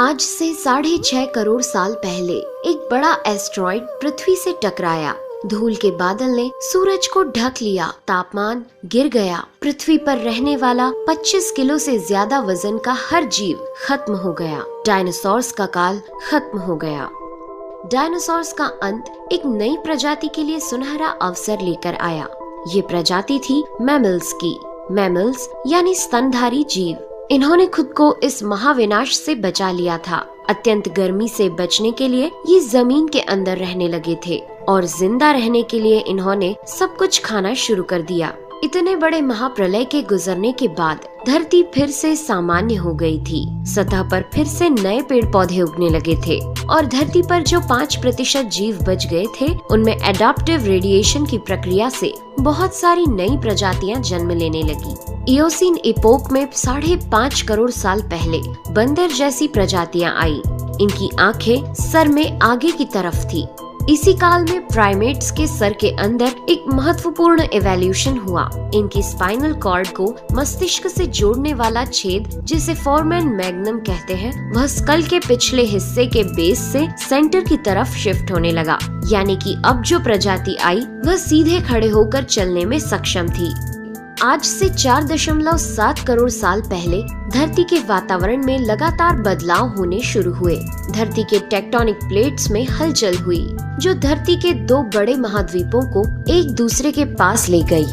आज से 6.5 करोड़ साल पहले एक बड़ा एस्ट्रॉइड पृथ्वी से टकराया। धूल के बादल ने सूरज को ढक लिया, तापमान गिर गया, पृथ्वी पर रहने वाला 25 किलो से ज्यादा वजन का हर जीव खत्म हो गया। डायनासोर्स का काल खत्म हो गया। डायनासोर्स का अंत एक नई प्रजाति के लिए सुनहरा अवसर लेकर आया। ये प्रजाति थी मैमल्स की। मैमल्स यानी स्तनधारी जीव। इन्होंने खुद को इस महाविनाश से बचा लिया था। अत्यंत गर्मी से बचने के लिए ये जमीन के अंदर रहने लगे थे और जिंदा रहने के लिए इन्होंने सब कुछ खाना शुरू कर दिया। इतने बड़े महाप्रलय के गुजरने के बाद धरती फिर से सामान्य हो गई थी। सतह पर फिर से नए पेड़ पौधे उगने लगे थे और धरती पर जो 5% जीव बच गए थे उनमें एडाप्टिव रेडिएशन की प्रक्रिया से बहुत सारी नई प्रजातियां जन्म लेने लगी। इयोसीन इपोक में 5.5 करोड़ साल पहले बंदर जैसी प्रजातियां आई। इनकी आंखें सर में आगे की तरफ थी। इसी काल में प्राइमेट्स के सर के अंदर एक महत्वपूर्ण एवोल्यूशन हुआ। इनकी स्पाइनल कॉर्ड को मस्तिष्क से जोड़ने वाला छेद, जिसे फोरमेन मैग्नम कहते हैं, वह स्कल के पिछले हिस्से के बेस से सेंटर की तरफ शिफ्ट होने लगा। यानी कि अब जो प्रजाति आई वह सीधे खड़े होकर चलने में सक्षम थी। आज से 4.7 करोड़ साल पहले धरती के वातावरण में लगातार बदलाव होने शुरू हुए। धरती के टेक्टोनिक प्लेट्स में हलचल हुई, जो धरती के 2 बड़े महाद्वीपों को एक दूसरे के पास ले गई।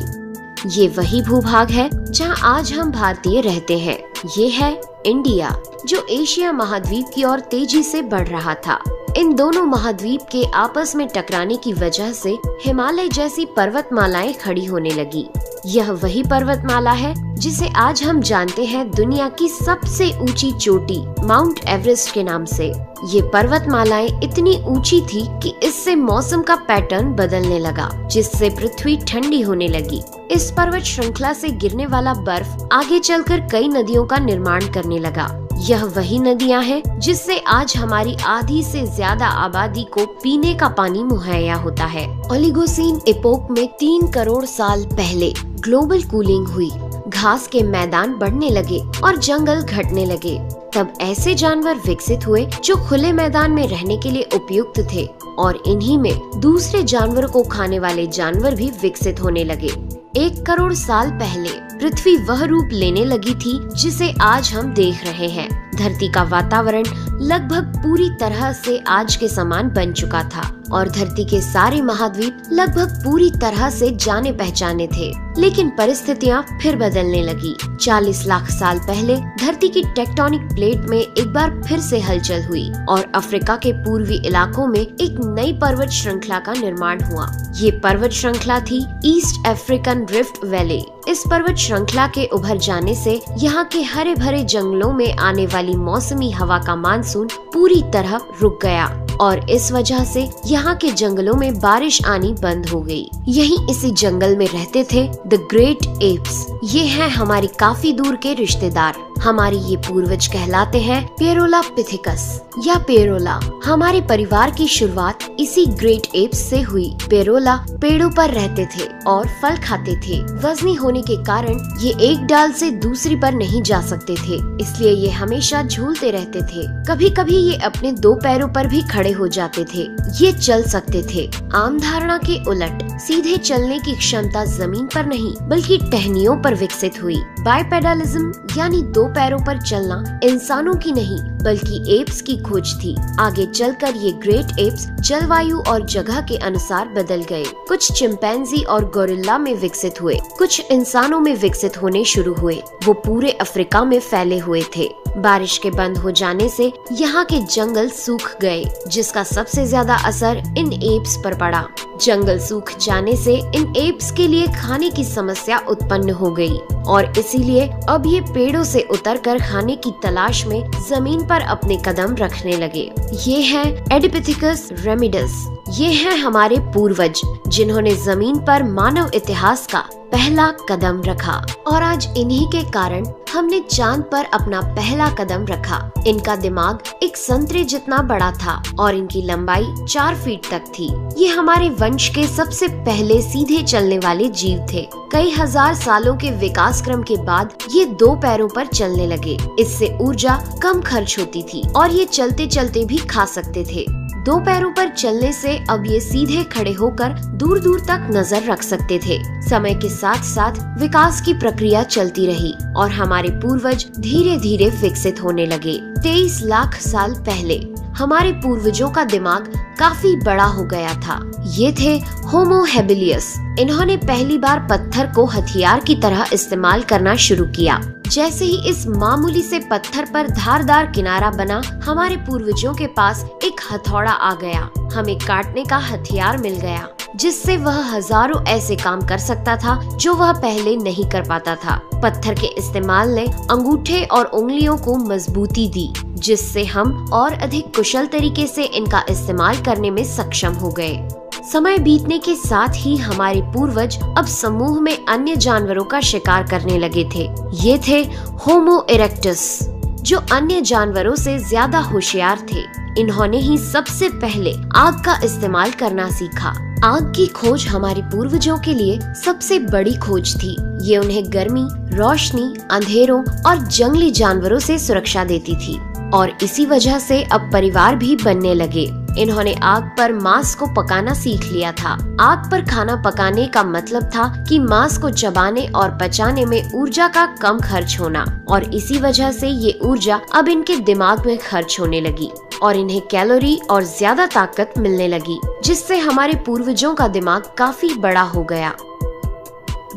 ये वही भूभाग है जहां आज हम भारतीय रहते हैं। ये है इंडिया, जो एशिया महाद्वीप की ओर तेजी से बढ़ रहा था। इन दोनों महाद्वीप के आपस में टकराने की वजह से हिमालय जैसी पर्वतमालाएं खड़ी होने लगी। यह वही पर्वतमाला है जिसे आज हम जानते हैं दुनिया की सबसे ऊंची चोटी माउंट एवरेस्ट के नाम से। ये पर्वतमालाएं इतनी ऊंची थी कि इससे मौसम का पैटर्न बदलने लगा, जिससे पृथ्वी ठंडी होने लगी। इस पर्वत श्रृंखला से गिरने वाला बर्फ आगे चलकर कई नदियों का निर्माण करने लगा। यह वही नदियां हैं जिससे आज हमारी आधी से ज्यादा आबादी को पीने का पानी मुहैया होता है। ओलिगोसीन इपोक में 3 करोड़ साल पहले ग्लोबल कूलिंग हुई। घास के मैदान बढ़ने लगे और जंगल घटने लगे। तब ऐसे जानवर विकसित हुए जो खुले मैदान में रहने के लिए उपयुक्त थे और इन्हीं में दूसरे जानवरों को खाने वाले जानवर भी विकसित होने लगे। 1 करोड़ साल पहले पृथ्वी वह रूप लेने लगी थी जिसे आज हम देख रहे हैं। धरती का वातावरण लगभग पूरी तरह से आज के समान बन चुका था और धरती के सारे महाद्वीप लगभग पूरी तरह से जाने पहचाने थे। लेकिन परिस्थितियां फिर बदलने लगी। 40 लाख साल पहले धरती की टेक्टोनिक प्लेट में एक बार फिर से हलचल हुई और अफ्रीका के पूर्वी इलाकों में एक नई पर्वत श्रृंखला का निर्माण हुआ। ये पर्वत श्रृंखला थी ईस्ट अफ्रीकन रिफ्ट वैली। इस पर्वत श्रृंखला के उभर जाने से यहाँ के हरे भरे जंगलों में आने वाली मौसमी हवा का मानसून पूरी तरह रुक गया और इस वजह से यहाँ के जंगलों में बारिश आनी बंद हो गई। यहीं इसी जंगल में रहते थे द ग्रेट एप्स। ये हैं हमारी काफी दूर के रिश्तेदार। हमारे ये पूर्वज कहलाते हैं पेरोलापिथिकस या पेरोला। हमारे परिवार की शुरुआत इसी ग्रेट एप्स से हुई। पेरोला पेड़ों पर रहते थे और फल खाते थे। वजनी होने के कारण ये एक डाल से दूसरी पर नहीं जा सकते थे, इसलिए ये हमेशा झूलते रहते थे। कभी कभी ये अपने 2 पैरों पर भी खड़े हो जाते थे। ये चल सकते थे। आम धारणा के उलट सीधे चलने की क्षमता जमीन पर नहीं बल्कि टहनियों पर विकसित हुई। बाइपेडलिज्म यानी 2 पैरों पर चलना इंसानों की नहीं बल्कि एप्स की खोज थी। आगे चलकर ये ग्रेट एप्स जलवायु और जगह के अनुसार बदल गए। कुछ चिंपैंजी और गोरिल्ला में विकसित हुए, कुछ इंसानों में विकसित होने शुरू हुए। वो पूरे अफ्रीका में फैले हुए थे। बारिश के बंद हो जाने से यहाँ के जंगल सूख गए, जिसका सबसे ज्यादा असर इन एप्स पर पड़ा। जंगल सूख जाने से इन एप्स के लिए खाने की समस्या उत्पन्न हो गई और इसीलिए अब ये पेड़ों से उतरकर खाने की तलाश में जमीन पर अपने कदम रखने लगे। ये हैं एडिपिथिकस रेमिडस। ये हैं हमारे पूर्वज जिन्होंने जमीन पर मानव इतिहास का पहला कदम रखा और आज इन्हीं के कारण हमने चांद पर अपना पहला कदम रखा। इनका दिमाग एक संतरे जितना बड़ा था और इनकी लंबाई 4 फीट तक थी। ये हमारे वंश के सबसे पहले सीधे चलने वाले जीव थे। कई हजार सालों के विकास क्रम के बाद ये 2 पैरों पर चलने लगे। इससे ऊर्जा कम खर्च होती थी और ये चलते चलते भी खा सकते थे। 2 पैरों पर चलने से अब ये सीधे खड़े होकर दूर दूर तक नजर रख सकते थे। समय के साथ साथ विकास की प्रक्रिया चलती रही और हमारे पूर्वज धीरे धीरे विकसित होने लगे। 23 लाख साल पहले हमारे पूर्वजों का दिमाग काफी बड़ा हो गया था। ये थे होमो हेबिलियस। इन्होंने पहली बार पत्थर को हथियार की तरह इस्तेमाल करना शुरू किया। जैसे ही इस मामूली से पत्थर पर धारदार किनारा बना, हमारे पूर्वजों के पास एक हथौड़ा आ गया। हमें काटने का हथियार मिल गया, जिससे वह हजारों ऐसे काम कर सकता था जो वह पहले नहीं कर पाता था। पत्थर के इस्तेमाल ने अंगूठे और उंगलियों को मजबूती दी, जिससे हम और अधिक कुशल तरीके से इनका इस्तेमाल करने में सक्षम हो गए। समय बीतने के साथ ही हमारे पूर्वज अब समूह में अन्य जानवरों का शिकार करने लगे थे। ये थे होमो इरेक्टस, जो अन्य जानवरों से ज्यादा होशियार थे। इन्होंने ही सबसे पहले आग का इस्तेमाल करना सीखा। आग की खोज हमारे पूर्वजों के लिए सबसे बड़ी खोज थी। ये उन्हें गर्मी, रोशनी, अंधेरों और जंगली जानवरों से सुरक्षा देती थी और इसी वजह से अब परिवार भी बनने लगे। इन्होंने आग पर मांस को पकाना सीख लिया था। आग पर खाना पकाने का मतलब था कि मांस को चबाने और पचाने में ऊर्जा का कम खर्च होना और इसी वजह से ये ऊर्जा अब इनके दिमाग में खर्च होने लगी और इन्हें कैलोरी और ज्यादा ताकत मिलने लगी, जिससे हमारे पूर्वजों का दिमाग काफी बड़ा हो गया।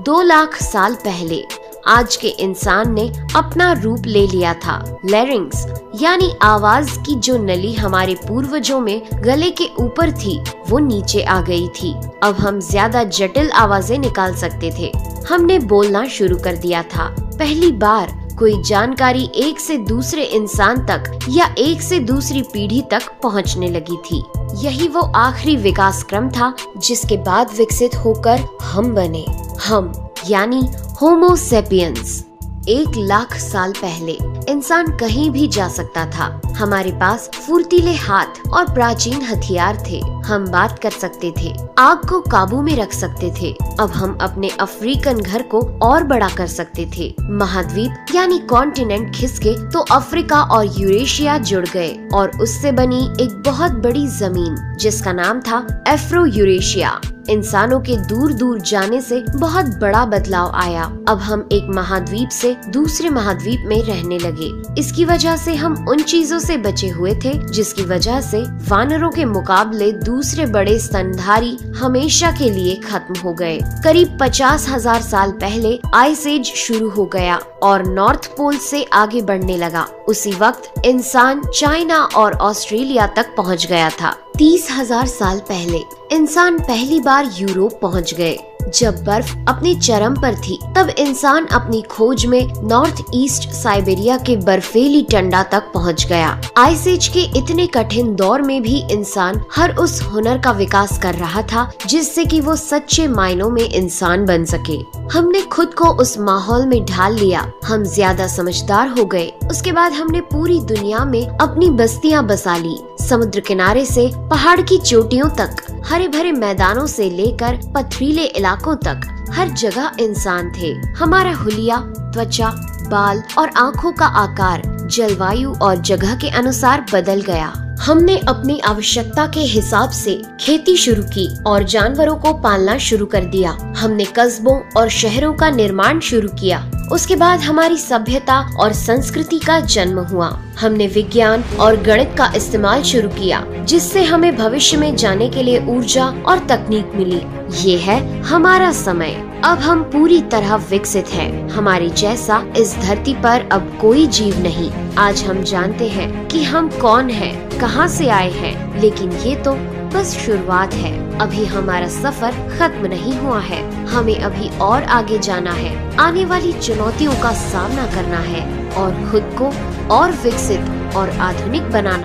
2 लाख साल पहले आज के इंसान ने अपना रूप ले लिया था। लैरिंग्स यानी आवाज की जो नली हमारे पूर्वजों में गले के ऊपर थी, वो नीचे आ गई थी। अब हम ज्यादा जटिल आवाजें निकाल सकते थे। हमने बोलना शुरू कर दिया था। पहली बार कोई जानकारी एक से दूसरे इंसान तक या एक से दूसरी पीढ़ी तक पहुंचने लगी थी। यही वो आखिरी विकास क्रम था जिसके बाद विकसित होकर हम बने। हम यानी होमो सेपियंस। 1 लाख साल पहले इंसान कहीं भी जा सकता था। हमारे पास फुर्तीले हाथ और प्राचीन हथियार थे। हम बात कर सकते थे, आग को काबू में रख सकते थे। अब हम अपने अफ्रीकन घर को और बड़ा कर सकते थे। महाद्वीप यानी कॉन्टिनेंट खिसके तो अफ्रीका और यूरेशिया जुड़ गए और उससे बनी एक बहुत बड़ी जमीन जिसका नाम था एफ्रो यूरेशिया। इंसानों के दूर दूर जाने से बहुत बड़ा बदलाव आया। अब हम एक महाद्वीप से दूसरे महाद्वीप में रहने लगे। इसकी वजह से हम उन चीजों से बचे हुए थे जिसकी वजह से वानरों के मुकाबले दूसरे बड़े स्तनधारी हमेशा के लिए खत्म हो गए। करीब 50,000 साल पहले आइस एज शुरू हो गया और नॉर्थ पोल से आगे बढ़ने लगा। उसी वक्त इंसान चाइना और ऑस्ट्रेलिया तक पहुंच गया था। 30,000 साल पहले इंसान पहली बार यूरोप पहुंच गए। जब बर्फ अपने चरम पर थी, तब इंसान अपनी खोज में नॉर्थ ईस्ट साइबेरिया के बर्फीली टंडा तक पहुंच गया। आइस एज के इतने कठिन दौर में भी इंसान हर उस हुनर का विकास कर रहा था जिससे कि वो सच्चे मायनों में इंसान बन सके। हमने खुद को उस माहौल में ढाल लिया। हम ज्यादा समझदार हो गए। उसके बाद हमने पूरी दुनिया में अपनी बस्तियां बसा ली। समुद्र किनारे से पहाड़ की चोटियों तक, हरे भरे मैदानों से लेकर पथरीले इलाकों तक हर जगह इंसान थे। हमारा हुलिया, त्वचा, बाल और आँखों का आकार जलवायु और जगह के अनुसार बदल गया। हमने अपनी आवश्यकता के हिसाब से खेती शुरू की और जानवरों को पालना शुरू कर दिया। हमने कस्बों और शहरों का निर्माण शुरू किया। उसके बाद हमारी सभ्यता और संस्कृति का जन्म हुआ। हमने विज्ञान और गणित का इस्तेमाल शुरू किया, जिससे हमें भविष्य में जाने के लिए ऊर्जा और तकनीक मिली। ये है हमारा समय। अब हम पूरी तरह विकसित हैं। हमारे जैसा इस धरती पर अब कोई जीव नहीं। आज हम जानते हैं कि हम कौन हैं, कहां से आए हैं, लेकिन ये तो बस शुरुआत है। अभी हमारा सफर खत्म नहीं हुआ है। हमें अभी और आगे जाना है, आने वाली चुनौतियों का सामना करना है और खुद को और विकसित और आधुनिक बनाना